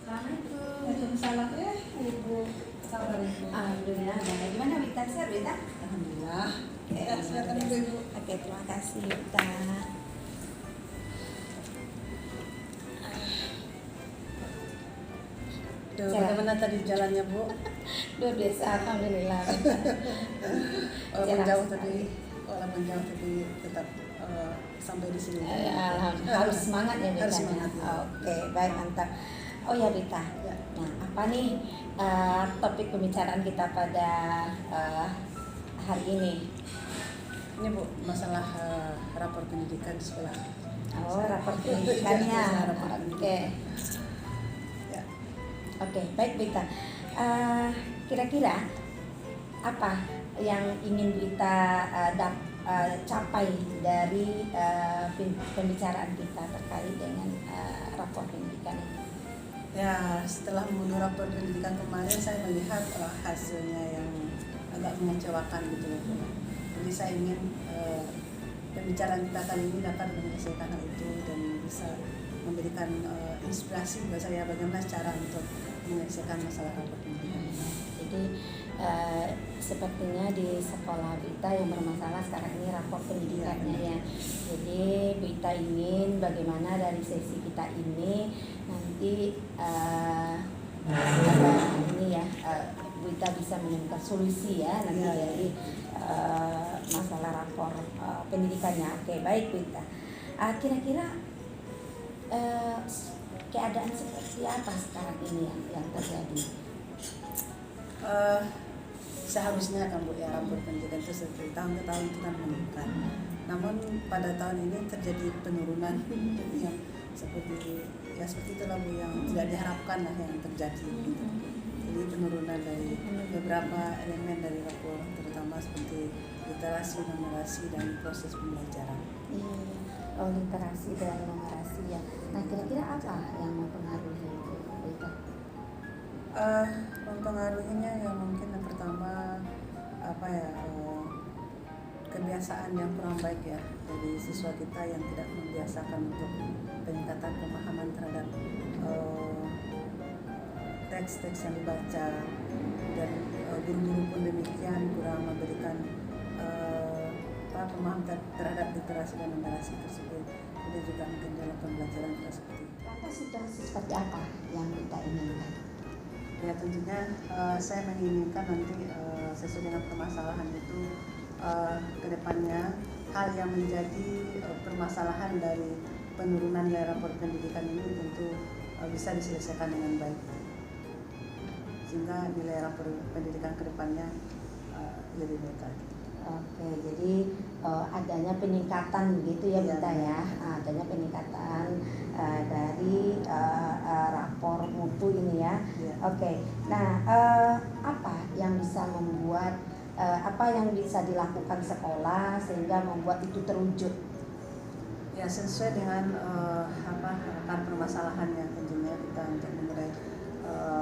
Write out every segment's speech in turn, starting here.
Assalamualaikum. Waalaikumsalam. Ibu, sabar Ibu. Alhamdulillah. Baik. Gimana Wita? Sehat Wita? Alhamdulillah. Ya, Silakan dulu Ibu. Oke, terima kasih Wita. Duh, bagaimana tadi jalannya Bu? Luar biasa, alhamdulillah. Walaupun jauh tapi tetap sampai di sini. Alhamdulillah. Harus semangat ya Wita. Harus semangat. Oke, baik, mantap. Oh ya Wita. Ya. Nah, apa nih topik pembicaraan kita pada hari ini? Ini Bu, masalah rapor pendidikan di sekolah. Oh, rapor pendidikannya. Rapor Oke. pendidikan. Ya. Oke, baik Wita. Kira-kira apa yang ingin Wita capai dari pembicaraan kita terkait dengan rapor pendidikan ini? Ya, setelah mengunduh rapor pendidikan kemarin saya melihat hasilnya yang agak mengecewakan gitu loh. Jadi saya ingin pembicaraan kita kali ini dapat menyelesaikan hal itu dan bisa memberikan inspirasi buat saya bagaimana cara untuk menyelesaikan masalah rapor pendidikan. Jadi sepertinya di sekolah Wita yang bermasalah sekarang ini rapor pendidikannya ya. Jadi Wita ingin bagaimana dari sesi kita ini nanti ini ya Wita bisa menemukan solusi ya nanti dari masalah rapor pendidikannya. Oke, baik Wita. Kira-kira keadaan seperti apa sekarang ini yang terjadi? Seharusnya kan Bu ya, rapor pendidikan itu setiap tahun ke tahun kita menurunkan. Namun pada tahun ini terjadi penurunan yang seperti itulah Bu, yang tidak diharapkan lah yang terjadi. Jadi penurunan dari beberapa elemen dari rapor, terutama seperti literasi, numerasi, dan proses pembelajaran. Oh, literasi dan numerasi ya. Nah, kira-kira apa yang mempengaruhi itu, Wita? Mempengaruhinya ya mungkin yang pertama kebiasaan yang kurang baik ya dari siswa kita yang tidak membiasakan untuk peningkatan pemahaman terhadap teks-teks yang dibaca, dan guru-guru pun demikian kurang memberikan pemahaman terhadap literasi dan numerasi tersebut. Kemudian juga mungkin dalam pembelajaran kita seperti itu. Lantas situasi seperti apa yang kita inginkan? Ya tentunya saya menginginkan nanti sesuai dengan permasalahan itu kedepannya hal yang menjadi permasalahan dari penurunan nilai rapor pendidikan ini tentu bisa diselesaikan dengan baik, sehingga nilai rapor pendidikan kedepannya lebih baik lagi. Oke, jadi adanya peningkatan begitu ya Wita ya, adanya peningkatan dari rapor mutu ini ya. Oke, nah apa yang bisa membuat apa yang bisa dilakukan sekolah sehingga membuat itu terwujud? Ya sesuai dengan akar permasalahannya, tentunya kita untuk mengurai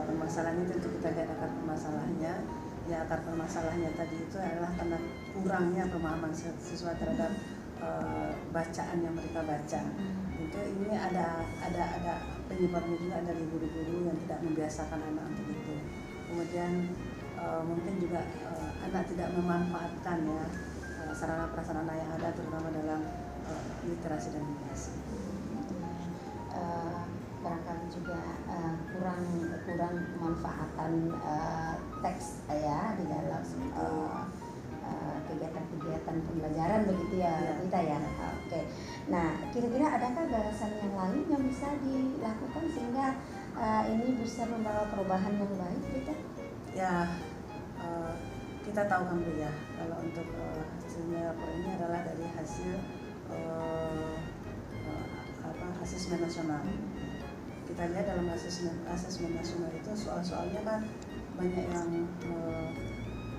permasalahan itu tentu kita lihat akar permasalahannya. Ya akar permasalahannya tadi itu adalah karena kurangnya pemahaman siswa terhadap bacaan yang mereka baca. Tentu ini ada penyebabnya juga dari guru-guru yang tidak membiasakan anak untuk itu. Kemudian mungkin juga anak tidak memanfaatkan ya sarana prasarana yang ada, terutama dalam literasi dan numerasi. Barangkali juga kurang pemanfaatan teks ya di dalam kegiatan pembelajaran begitu ya kita ya. Oke. Nah, kira-kira adakah gagasan yang lain yang bisa dilakukan sehingga ini bisa membawa perubahan yang baik gitu? Ya, kita tahu kan Bu ya, kalau untuk hasilnya rapor ini adalah dari hasil asesmen nasional. Kita lihat dalam asesmen nasional itu soal-soalnya kan banyak yang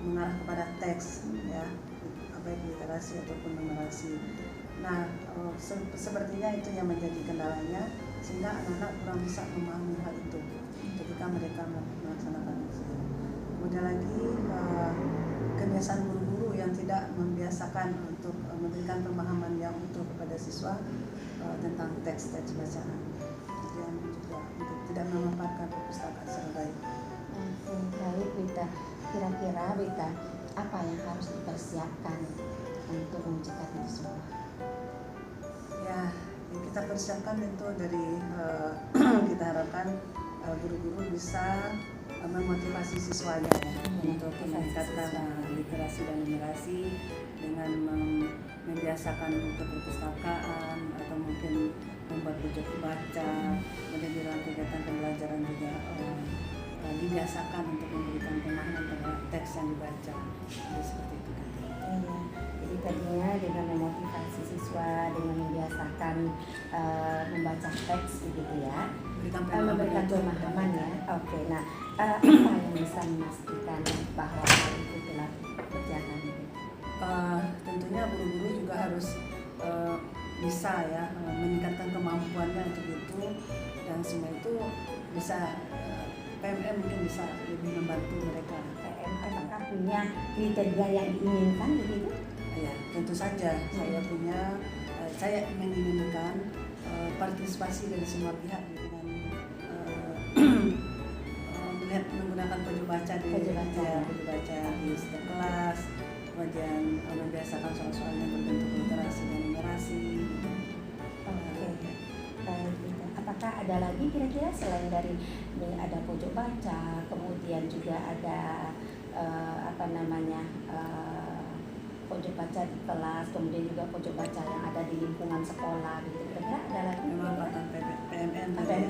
mengarah kepada teks ya, baik literasi ataupun numerasi. Nah, sepertinya itu yang menjadi kendalanya, sehingga anak-anak kurang bisa memahami hal itu ketika mereka melaksanakan ujian. Kemudian lagi kebiasaan guru-guru yang tidak membiasakan untuk memberikan pemahaman yang utuh kepada siswa tentang teks-teks bacaan. ketersediaan juga untuk tidak memanfaatkan perpustakaan secara baik. Oke, baik Wita. Kira-kira Wita, apa yang harus dipersiapkan untuk mewujudkan itu semua? Ya, yang kita persiapkan tentu dari kita harapkan guru-guru bisa memotivasi siswanya ya, untuk meningkatkan literasi dan numerasi dengan membiasakan untuk perpustakaan atau mungkin membuat pojok baca, kemudian di dalam kegiatan pembelajaran juga dibiasakan untuk memberikan pemahaman terhadap teks yang dibaca. Jadi seperti itu. Iya, jadi tadinya dengan memotivasi siswa dengan membiasakan membaca teks begitu ya, memberikan pemahaman ya. Oke, nah apa yang bisa memastikan bahwa hal itu telah berjalan? Tentunya guru-guru juga harus bisa ya meningkatkan kemampuannya untuk itu, dan semua itu bisa PMM mungkin bisa lebih membantu mereka. PMM apakah punya kriteria yang diinginkan begitu? Ya, tentu saja saya menginginkan partisipasi dari semua pihak dengan melihat menggunakan pojok baca di setiap kelas, kemudian membiasakan soal-soal yang berbentuk literasi dan numerasi. Oke, baik. Apakah ada lagi kira-kira selain dari ada pojok baca, kemudian juga ada pojok baca di kelas, kemudian juga pojok baca yang ada di lingkungan sekolah gitu, kira-kira ada lagi? Memang PMN